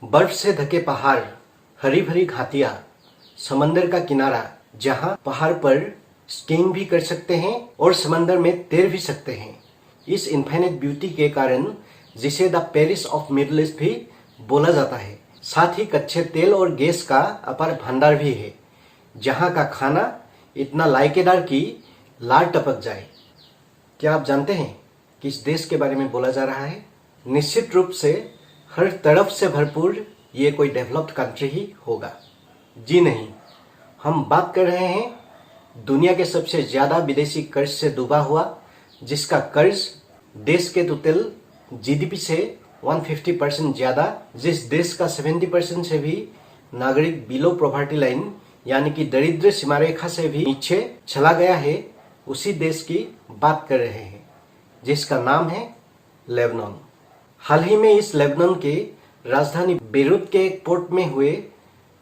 बर्फ से ढके पहाड़, हरी भरी घाटियां, समंदर का किनारा जहां पहाड़ पर स्कीइंग भी कर सकते हैं और समंदर में तैर भी सकते हैं। इस इनफाइनाइट ब्यूटी के कारण जिसे the Paris of middle east भी बोला जाता है। साथ ही कच्चे तेल और गैस का अपार भंडार भी है, जहां का खाना इतना लायकेदार कि लार टपक जाए। क्या आप जानते हैं किस देश के बारे में बोला जा रहा है? निश्चित रूप से हर तरफ से भरपूर ये कोई डेवलप्ड कंट्री ही होगा। जी नहीं, हम बात कर रहे हैं दुनिया के सबसे ज्यादा विदेशी कर्ज से डूबा हुआ, जिसका कर्ज देश के टोटल जीडीपी से 150% ज्यादा, जिस देश का 70% से भी नागरिक बिलो पॉवर्टी लाइन यानी कि दरिद्र सीमा रेखा से भी नीचे चला गया है, उसी देश की बात कर रहे हैं, जिसका नाम है लेबनान। हाल ही में इस लेबनान के राजधानी बेरूत के एक पोर्ट में हुए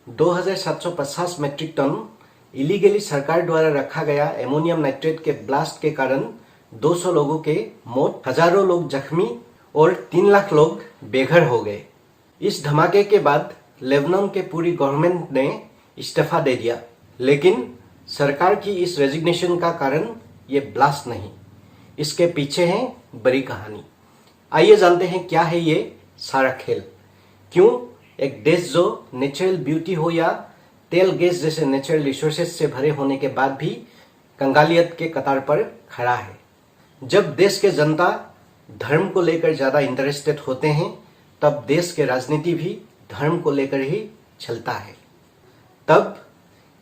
2750 मीट्रिक टन इलीगली सरकार द्वारा रखा गया एमोनियम नाइट्रेट के ब्लास्ट के कारण 200 लोगों के मौत, हजारों लोग जख्मी और 3 लाख लोग बेघर हो गए। इस धमाके के बाद लेबनान के पूरी गवर्नमेंट ने इस्तीफा दे दिया, लेकिन सरकार की इस रेजिग्नेशन का कारण ये ब्लास्ट नहीं, इसके पीछे है बड़ी कहानी। आइए जानते हैं क्या है ये सारा खेल। क्यों एक देश जो नेचुरल ब्यूटी हो या तेल गैस जैसे नेचुरल रिसोर्सेज से भरे होने के बाद भी कंगालियत के कतार पर खड़ा है। जब देश के जनता धर्म को लेकर ज्यादा इंटरेस्टेड होते हैं, तब देश के राजनीति भी धर्म को लेकर ही चलता है। तब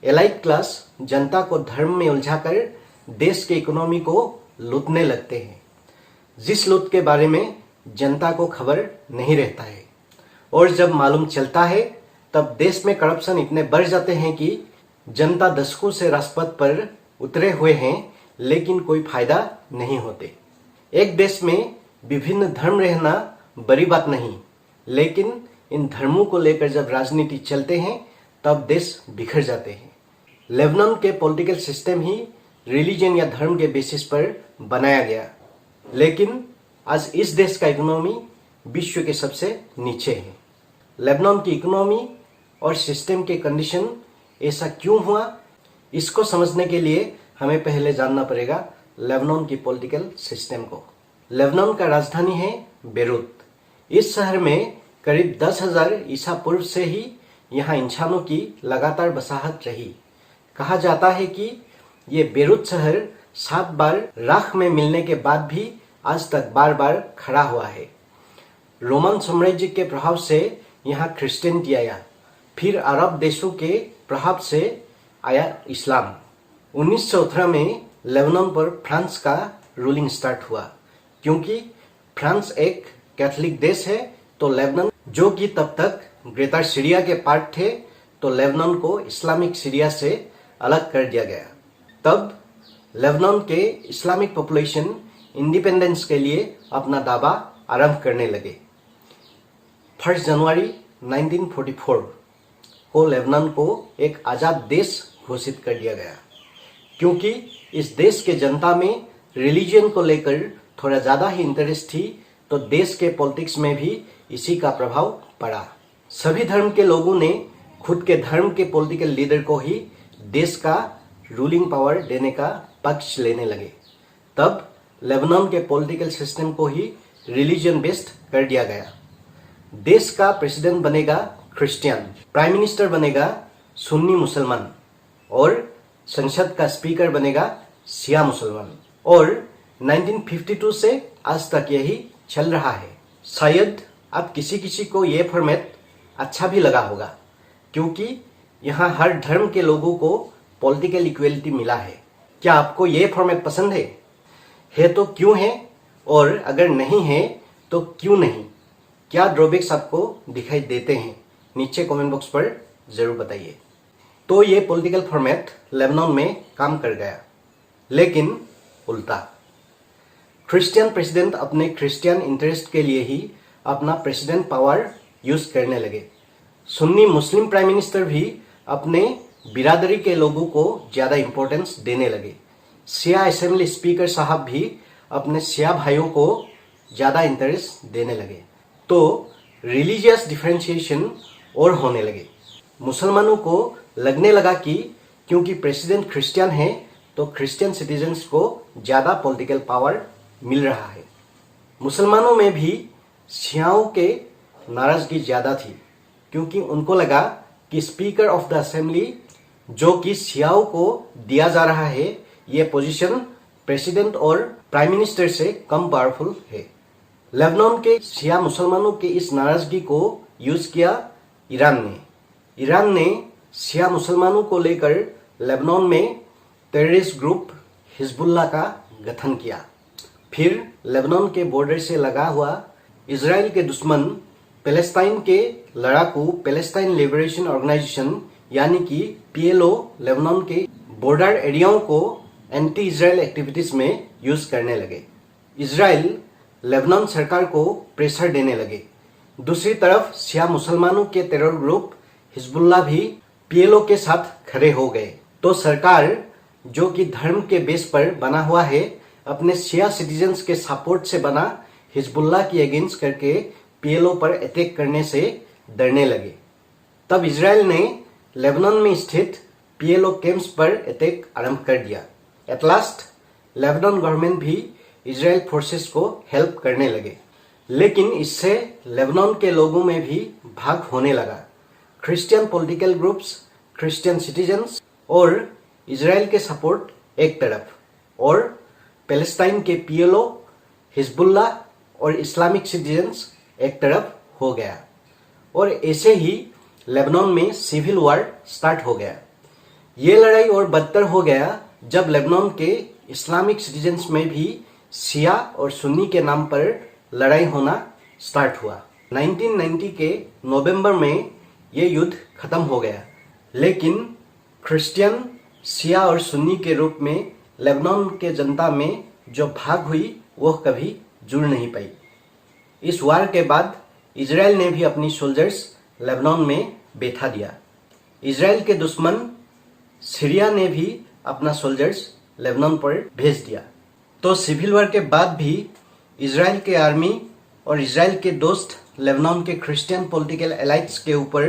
एलाइट क्लास जनता को धर्म में उलझाकर देश के इकोनॉमी को लूटने लगते हैं, जिस लूट के बारे में जनता को खबर नहीं रहता है। और जब मालूम चलता है, तब देश में करप्शन इतने बढ़ जाते हैं कि जनता दशकों से राजपथ पर उतरे हुए हैं, लेकिन कोई फायदा नहीं होते। एक देश में विभिन्न धर्म रहना बड़ी बात नहीं, लेकिन इन धर्मों को लेकर जब राजनीति चलते हैं, तब देश बिखर जाते हैं। लेबनान के पॉलिटिकल सिस्टम ही रिलीजन या धर्म के बेसिस पर बनाया गया, लेकिन आज इस देश का इकोनॉमी विश्व के सबसे नीचे है। लेबनान की इकोनॉमी और सिस्टम के कंडीशन ऐसा क्यों हुआ, इसको समझने के लिए हमें पहले जानना पड़ेगा लेबनान की पॉलिटिकल सिस्टम को। लेबनान का राजधानी है बेरूत। इस शहर में करीब 10,000 ईसा पूर्व से ही यहाँ इंसानों की लगातार बसाहट रही। कहा जाता है कि ये बेरूत शहर 7 बार राख में मिलने के बाद भी आज तक बार बार खड़ा हुआ है। रोमन साम्राज्य के प्रभाव से यहाँ क्रिश्चियनिटी आया, फिर अरब देशों के प्रभाव से आया इस्लाम। 1918 में लेबनान पर फ्रांस का रूलिंग स्टार्ट हुआ। क्योंकि फ्रांस एक कैथोलिक देश है, तो लेबनान जो कि तब तक ग्रेटर सीरिया के पार्ट थे, तो लेबनान को इस्लामिक सीरिया से अलग कर दिया गया। तब लेबनान के इस्लामिक पॉपुलेशन इंडिपेंडेंस के लिए अपना दावा आरंभ करने लगे। 1 जनवरी 1944 को लेबनान को एक आजाद देश घोषित कर दिया गया, क्योंकि इस देश के जनता में रिलीजन को लेकर थोड़ा ज्यादा ही इंटरेस्ट थी, तो देश के पॉलिटिक्स में भी इसी का प्रभाव पड़ा। सभी धर्म के लोगों ने खुद के धर्म के पॉलिटिकल लीडर को ही देश का रूलिंग पावर देने का पक्ष लेने लगे। तब लेबनान के पॉलिटिकल सिस्टम को ही रिलीजन बेस्ड कर दिया गया। देश का प्रेसिडेंट बनेगा क्रिश्चियन, प्राइम मिनिस्टर बनेगा सुन्नी मुसलमान और संसद का स्पीकर बनेगा शिया मुसलमान। और 1952 से आज तक यही चल रहा है। शायद अब किसी किसी को ये फॉर्मेट अच्छा भी लगा होगा, क्योंकि यहाँ हर धर्म के लोगों को पॉलिटिकल इक्वलिटी मिला है। क्या आपको ये फॉर्मेट पसंद है? है तो क्यों है, और अगर नहीं है तो क्यों नहीं? क्या ड्रॉबैक्स आपको दिखाई देते हैं? नीचे कमेंट बॉक्स पर जरूर बताइए। तो ये पॉलिटिकल फॉर्मेट लेबनान में काम कर गया, लेकिन उल्टा क्रिश्चियन प्रेसिडेंट अपने क्रिश्चियन इंटरेस्ट के लिए ही अपना प्रेसिडेंट पावर यूज करने लगे। सुन्नी मुस्लिम प्राइम मिनिस्टर भी अपने बिरादरी के लोगों को ज्यादा इंपॉर्टेंस देने लगे। शिया असेंबली स्पीकर साहब भी अपने शिया भाइयों को ज्यादा इंटरेस्ट देने लगे। तो रिलीजियस डिफरेंशिएशन और होने लगे। मुसलमानों को लगने लगा कि क्योंकि प्रेसिडेंट क्रिश्चियन है तो क्रिश्चियन सिटीजन्स को ज़्यादा पॉलिटिकल पावर मिल रहा है। मुसलमानों में भी शियाओं के नाराज़गी ज़्यादा थी, क्योंकि उनको लगा कि स्पीकर ऑफ द असेंबली जो कि शियाओं को दिया जा रहा है, ये पोजीशन प्रेसिडेंट और प्राइम मिनिस्टर से कम पावरफुल है। लेबनान के शिया मुसलमानों के इस नाराज़गी को यूज़ किया ईरान ने शिया मुसलमानों को लेकर लेबनान में टेररिस्ट ग्रुप हिजबुल्लाह का गठन किया। फिर लेबनान के बॉर्डर से लगा हुआ इजराइल के दुश्मन पैलेस्टाइन के लड़ाकू पैलेस्टाइन लिबरेशन ऑर्गेनाइजेशन यानी कि PLO लेबनान के बॉर्डर एरियाओं को एंटी इजराइल एक्टिविटीज में यूज करने लगे। इजराइल लेबनान सरकार को प्रेशर देने लगे। दूसरी तरफ शिया मुसलमानों के टेरर ग्रुप हिजबुल्लाह भी PLO के साथ खड़े हो गए। तो सरकार जो कि धर्म के बेस पर बना हुआ है, अपने शिया सिटीजन्स के सपोर्ट से बना हिजबुल्लाह की अगेंस्ट करके PLO पर अटैक करने से डरने लगे। तब इजराइल ने लेबनान में स्थित PLO कैंप्स पर अटैक आरंभ कर दिया। एट लास्ट लेबनान गवर्नमेंट भी इजराइल फोर्सेस को हेल्प करने लगे, लेकिन इससे लेबनान के लोगों में भी भाग होने लगा। Christian political groups, Christian citizens और इजराइल के सपोर्ट एक तरफ और पैलेस्टाइन के PLO, हिजबुल्लाह और इस्लामिक सिटीजन्स एक तरफ हो गया और ऐसे ही लेबनान में सिविल वॉर स्टार्ट हो गया। ये लड़ाई और बदतर हो गया जब लेबनान के इस्लामिक सिटीजन्स में भी शिया और सुन्नी के नाम पर लड़ाई होना स्टार्ट हुआ। 1990 के नवंबर में ये युद्ध खत्म हो गया, लेकिन क्रिश्चियन, शिया और सुन्नी के रूप में लेबनान के जनता में जो भाग हुई वह कभी जुड़ नहीं पाई। इस वार के बाद इजराइल ने भी अपनी सोल्जर्स लेबनान में बैठा दिया। इजराइल के दुश्मन सीरिया ने भी अपना सोल्जर्स लेबनान पर भेज दिया। तो सिविल वॉर के बाद भी इजराइल के आर्मी और इजराइल के दोस्त लेबनान के क्रिश्चियन पॉलिटिकल एलाइट्स के ऊपर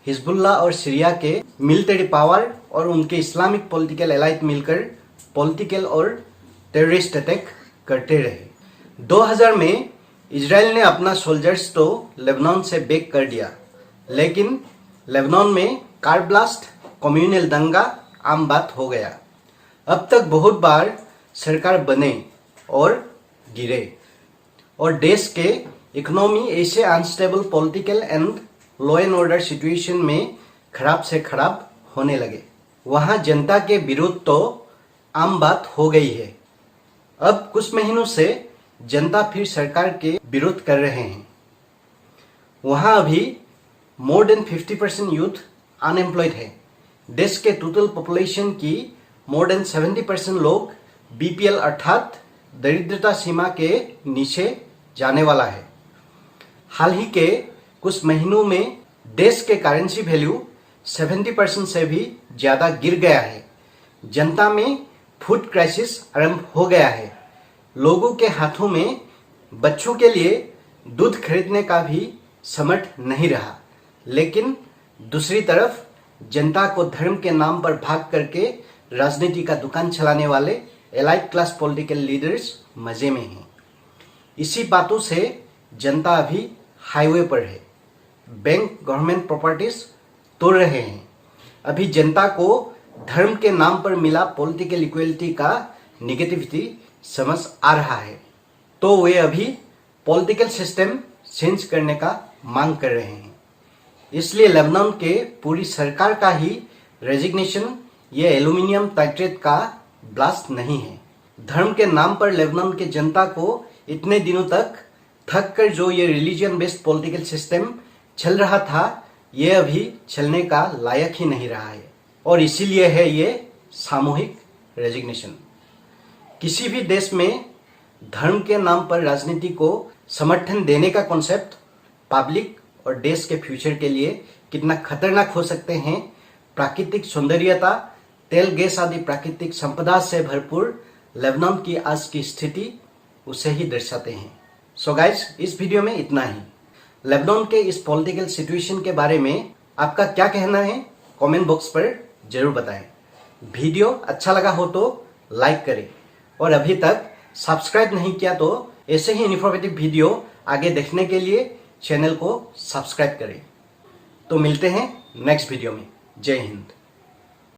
हिजबुल्लाह और सीरिया के मिलिट्री पावर और उनके इस्लामिक पॉलिटिकल एलाइट मिलकर पॉलिटिकल और टेररिस्ट अटैक करते रहे। 2000 में इजराइल ने अपना सोल्जर्स तो लेबनान से बैक कर दिया, लेकिन लेबनान में कार ब्लास्ट, कम्युनल दंगा आम बात हो गया। अब तक बहुत बार सरकार बने और गिरे और देश के इकोनॉमी ऐसे unstable political and law and order situation में खराब से खराब होने लगे। वहां जनता के विरोध तो आम बात हो गई है। अब कुछ महीनों से जनता फिर सरकार के विरोध कर रहे हैं। वहां अभी मोर देन 50% यूथ अनएम्प्लॉयड है। देश के टोटल पॉपुलेशन की मोर देन 70% लोग BPL अर्थात दरिद्रता सीमा के नीचे जाने वाला है। हाल ही के कुछ महीनों में देश के करेंसी वैल्यू 70% से भी ज्यादा गिर गया है। जनता में फूड क्राइसिस आरंभ हो गया है। लोगों के हाथों में बच्चों के लिए दूध खरीदने का भी समर्थ नहीं रहा, लेकिन दूसरी तरफ जनता को धर्म के नाम पर भाग करके राजनीति का दुकान चलाने वाले एलाइट क्लास पॉलिटिकल लीडर्स मजे में हैं। इसी बातों से जनता अभी हाईवे पर है। बैंक गवर्नमेंट प्रॉपर्टीज तोड़ रहे हैं। अभी जनता को धर्म के नाम पर मिला पॉलिटिकल इक्वलिटी का निगेटिविटी समझ आ रहा है, तो वे अभी पॉलिटिकल सिस्टम चेंज करने का मांग कर रहे हैं। इसलिए लेबनान के पूरी सरकार का ही रेजिग्नेशन ये एल्यूमिनियम नाइट्रेट का ब्लास्ट नहीं है। धर्म के नाम पर लेबनान के जनता को इतने दिनों तक थक कर जो ये रिलीजन बेस्ड पॉलिटिकल सिस्टम चल रहा था, ये अभी चलने का लायक ही नहीं रहा है और इसीलिए है ये सामूहिक रेजिग्नेशन। किसी भी देश में धर्म के नाम पर राजनीति को समर्थन देने का कॉन्सेप्ट पब्लिक और देश के फ्यूचर के लिए कितना खतरनाक हो सकते हैं, प्राकृतिक सौंदर्यता, तेल गैस आदि प्राकृतिक संपदा से भरपूर लेबनान की आज की स्थिति उसे ही दर्शाते हैं। सो गाइस, इस वीडियो में इतना ही। लेबनान के इस पॉलिटिकल सिचुएशन के बारे में आपका क्या कहना है कमेंट बॉक्स पर जरूर बताएं। वीडियो अच्छा लगा हो तो लाइक करें और अभी तक सब्सक्राइब नहीं किया तो ऐसे ही इन्फॉर्मेटिव वीडियो आगे देखने के लिए चैनल को सब्सक्राइब करें। तो मिलते हैं नेक्स्ट वीडियो में। जय हिंद।